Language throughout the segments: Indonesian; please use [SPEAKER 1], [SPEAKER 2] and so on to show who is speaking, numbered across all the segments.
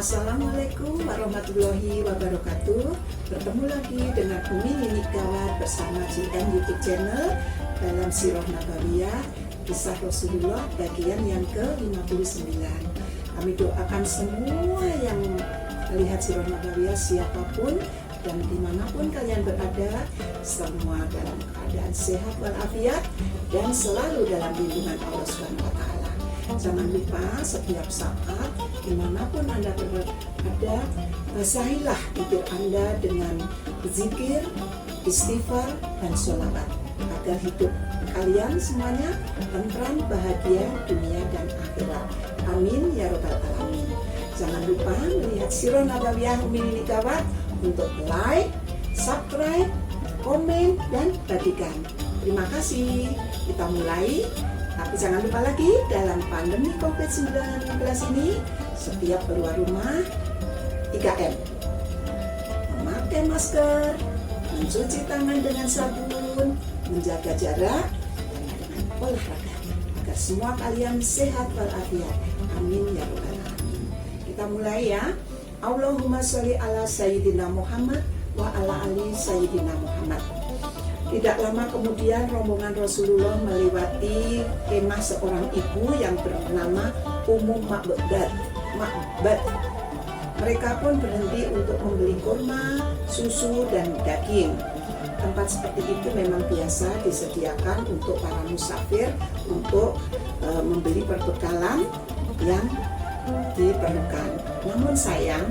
[SPEAKER 1] Assalamualaikum warahmatullahi wabarakatuh. Bertemu lagi dengan Umi Ninik Gawat bersama GN YouTube channel dalam Sirah Nabawiyah Kisah Rasulullah bagian yang ke-59. Kami doakan semua yang melihat Sirah Nabawiyah, siapapun dan dimanapun kalian berada, semua dalam keadaan sehat walafiat dan selalu dalam lindungan Allah SWT. Jangan lupa setiap saat dimanapun Anda berada, basahilah bibir Anda dengan zikir, istighfar, dan sholawat agar hidup kalian semuanya tentram, bahagia dunia dan akhirat. Amin ya robbal alamin. Jangan lupa melihat Sirah Nabawiyah Umi Ninik Gawat untuk like, subscribe, komen, dan bagikan. Terima kasih. Kita mulai. Tapi jangan lupa lagi, dalam pandemi COVID-19 ini, setiap keluar rumah 3M. Memakai masker, mencuci tangan dengan sabun, menjaga jarak, dan dengan olahraga. Agar semua kalian sehat walafiat. Amin ya robbal alamin. Kita mulai ya. Allahumma sholli ala Sayyidina Muhammad wa ala ali Sayyidina Muhammad. Tidak lama kemudian rombongan Rasulullah melewati kemah seorang ibu yang bernama Ummu Ma'bad. Mereka pun berhenti untuk membeli kurma, susu, dan daging. Tempat seperti itu memang biasa disediakan untuk para musafir untuk membeli perbekalan yang diperlukan. Namun sayang,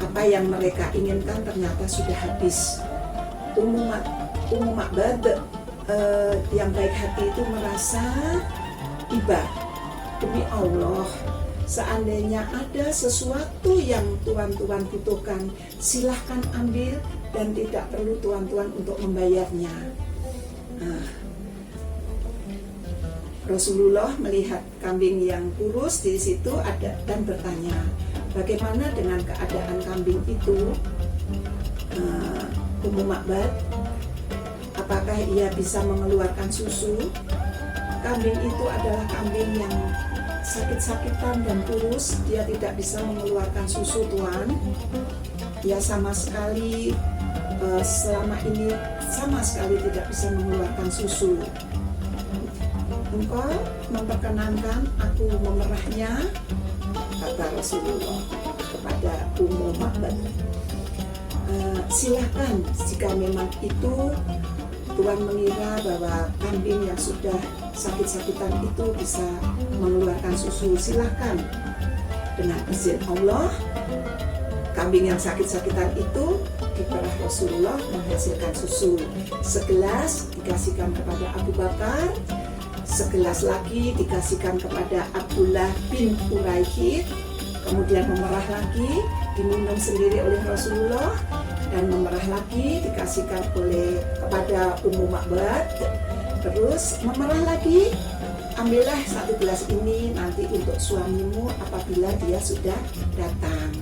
[SPEAKER 1] apa yang mereka inginkan ternyata sudah habis. Ummu Ma'bad yang baik hati itu merasa iba, demi Allah, seandainya ada sesuatu yang tuan-tuan butuhkan, silahkan ambil dan tidak perlu tuan-tuan untuk membayarnya. Rasulullah melihat kambing yang kurus di situ ada dan bertanya, bagaimana dengan keadaan kambing itu? Ummu Ma'bad, apakah ia bisa mengeluarkan susu? Kambing itu adalah kambing yang sakit-sakitan dan kurus, dia tidak bisa mengeluarkan susu, tuan. Dia sama sekali selama ini sama sekali tidak bisa mengeluarkan susu. Engkau memperkenankan aku memerahnya, kata Rasulullah kepada Ummu Ma'bad. Silahkan, jika memang itu Tuhan mengira bahwa kambing yang sudah sakit-sakitan itu bisa mengeluarkan susu, silahkan. Dengan izin Allah, kambing yang sakit-sakitan itu diperah Rasulullah menghasilkan susu. Segelas dikasihkan kepada Abu Bakar, segelas lagi dikasihkan kepada Abdullah bin Uraiqid, kemudian memerah lagi, diminum sendiri oleh Rasulullah, dan memerah lagi dikasihkan kepada Ummu Ma'bad, terus memerah lagi, ambillah satu gelas ini nanti untuk suamimu apabila dia sudah datang.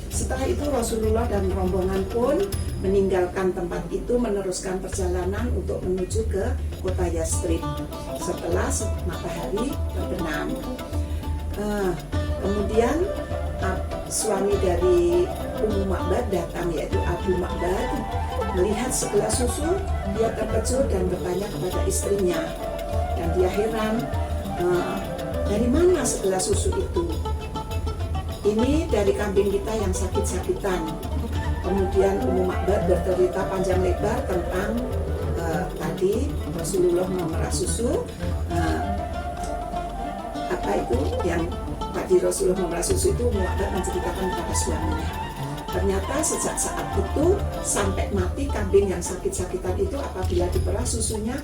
[SPEAKER 1] Setelah itu Rasulullah dan rombongan pun meninggalkan tempat itu, meneruskan perjalanan untuk menuju ke kota Yastrib setelah matahari terbenam. Kemudian suami dari Ummu Ma'bad datang, yaitu Abu Ma'bad, melihat segelas susu. Dia terkejut dan bertanya kepada istrinya, dan dia heran, dari mana segelas susu itu? Ini dari kambing kita yang sakit-sakitan. Kemudian Ummu Ma'bad bercerita panjang lebar tentang tadi Rasulullah memerah susu, apa itu yang tadi Rasulullah memerah susu itu. Ummu Ma'bad menceritakan kepada suaminya. Ternyata sejak saat itu sampai mati kambing yang sakit-sakitan itu, apabila diperah susunya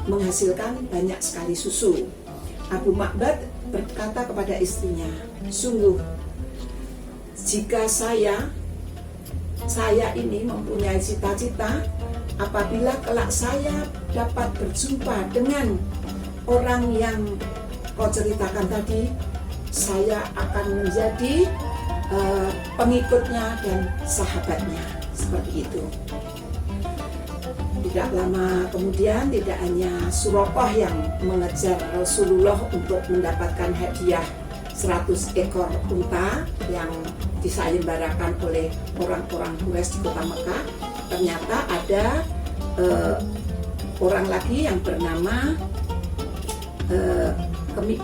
[SPEAKER 1] menghasilkan banyak sekali susu. Abu Ma'bad berkata kepada istrinya, sungguh jika saya ini mempunyai cita-cita, apabila kelak saya dapat berjumpa dengan orang yang kau ceritakan tadi, saya akan menjadi pengikutnya dan sahabatnya. Seperti itu. Tidak lama kemudian tidak hanya Suraqah yang mengejar Rasulullah untuk mendapatkan hadiah 100 ekor unta yang disayembarakan oleh orang-orang Quraisy di kota Mekah. Ternyata ada orang lagi yang bernama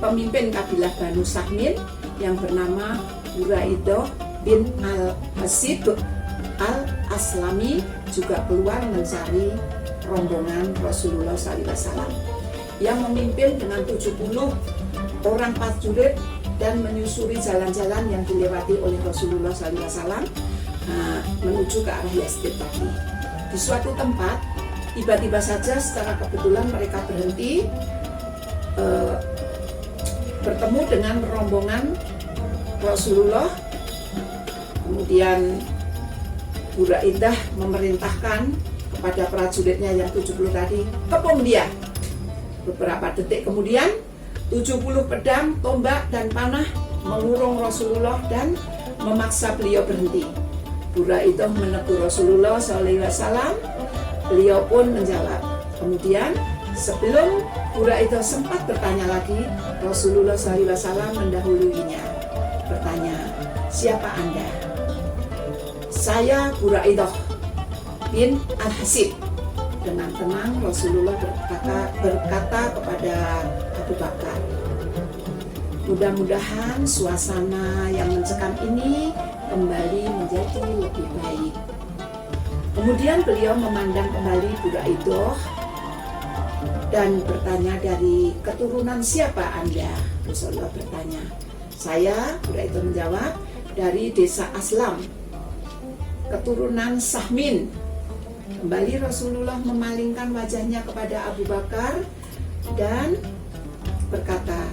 [SPEAKER 1] pemimpin kabilah Banu Sahmin yang bernama Buraidah bin Al-Hasib Al-Aslami juga keluar mencari rombongan Rasulullah SAW yang memimpin dengan 70 orang prajurit dan menyusuri jalan-jalan yang dilewati oleh Rasulullah SAW menuju ke arah Yazid tadi. Di suatu tempat, tiba-tiba saja secara kebetulan mereka berhenti bertemu dengan rombongan Rasulullah. Kemudian Buraidah memerintahkan kepada prajuritnya yang 70 tadi, kepung dia. Beberapa detik kemudian 70 pedang, tombak, dan panah mengurung Rasulullah dan memaksa beliau berhenti. Buraidah menegur Rasulullah SAW. Beliau pun menjawab. Kemudian sebelum Buraidah sempat bertanya lagi, Rasulullah SAW mendahuluinya. Bertanya, siapa Anda? Saya Buraidah bin Al-Hasib. Dengan tenang Rasulullah berkata kepada Abu Bakar, mudah-mudahan suasana yang mencekam ini kembali menjadi lebih baik. Kemudian beliau memandang kembali Buraidah dan bertanya, dari keturunan siapa Anda? Rasulullah bertanya. Saya, Buraidah menjawab, dari desa Aslam, keturunan Sahmin. Kembali Rasulullah memalingkan wajahnya kepada Abu Bakar dan berkata,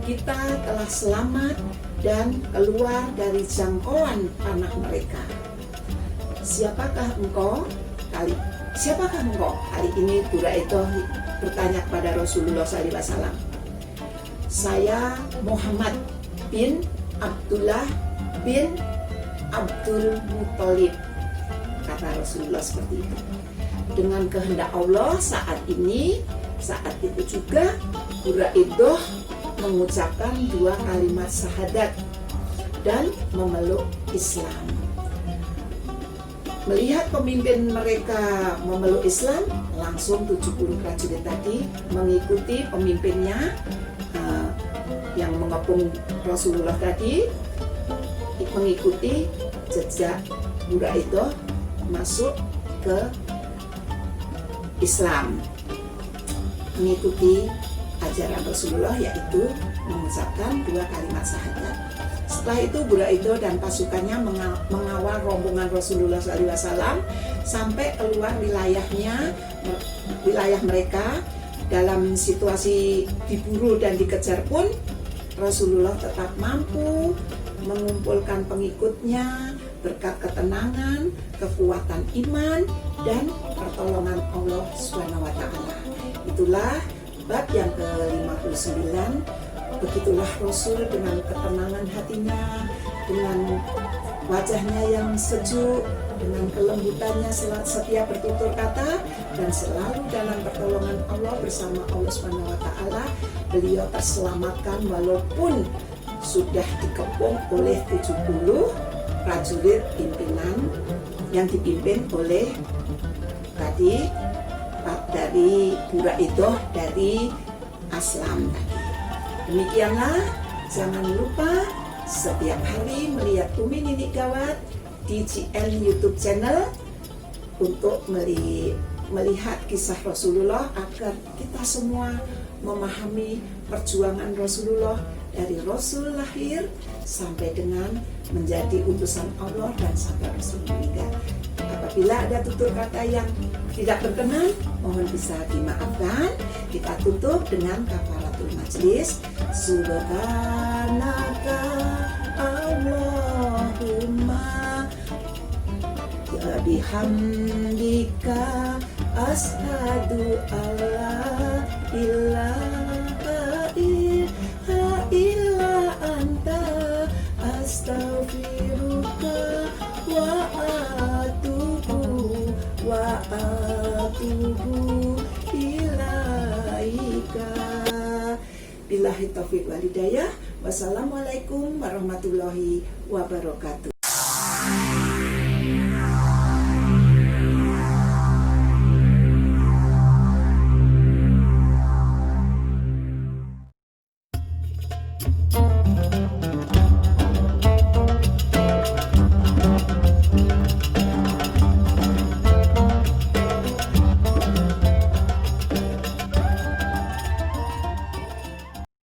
[SPEAKER 1] kita telah selamat dan keluar dari jangkauan panah mereka. Siapakah engkau? Siapakah engkau? Kali ini Buraidah bertanya kepada Rasulullah SAW. Saya Muhammad bin Abdullah bin Abdul Muthalib, kata Rasulullah seperti itu. Dengan kehendak Allah saat itu juga Buraidah mengucapkan 2 kalimat syahadat dan memeluk Islam. Melihat pemimpin mereka memeluk Islam, langsung 70 prajurit tadi mengikuti pemimpinnya yang mengepung Rasulullah tadi, mengikuti jejak Buraidah masuk ke Islam, mengikuti ajaran Rasulullah, yaitu mengucapkan 2 kalimat syahadat. Setelah itu Buraidah dan pasukannya mengawal rombongan Rasulullah SAW sampai keluar wilayah mereka. Dalam situasi diburu dan dikejar pun Rasulullah tetap mampu mengumpulkan pengikutnya berkat ketenangan, kekuatan iman, dan pertolongan Allah SWT. Itulah bab yang ke-59. Begitulah Rasul dengan ketenangan hatinya, dengan wajahnya yang sejuk, dengan kelembutannya setiap bertutur kata, dan selalu dalam pertolongan Allah bersama Allah SWT. Beliau terselamatkan walaupun sudah dikepung oleh 70 prajurit pimpinan yang dipimpin oleh tadi dari Buraidah dari Aslam tadi. Demikianlah, jangan lupa setiap hari melihat Umi Ninik Gawat di GN YouTube channel untuk melihat kisah Rasulullah agar kita semua memahami perjuangan Rasulullah dari Rasul lahir sampai dengan menjadi utusan Allah dan sampai Rasul meninggal. Apabila ada tutur kata yang tidak berkenan, mohon bisa dimaafkan. Kita tutup dengan kafaratul majlis. Subhanaka Allahumma bihamdika asyhadu alla ilaha illa anta astaghfiruka wa atubu atubu ilaika. Billahi taufiq walhidayah. Wassalamualaikum warahmatullahi wabarakatuh.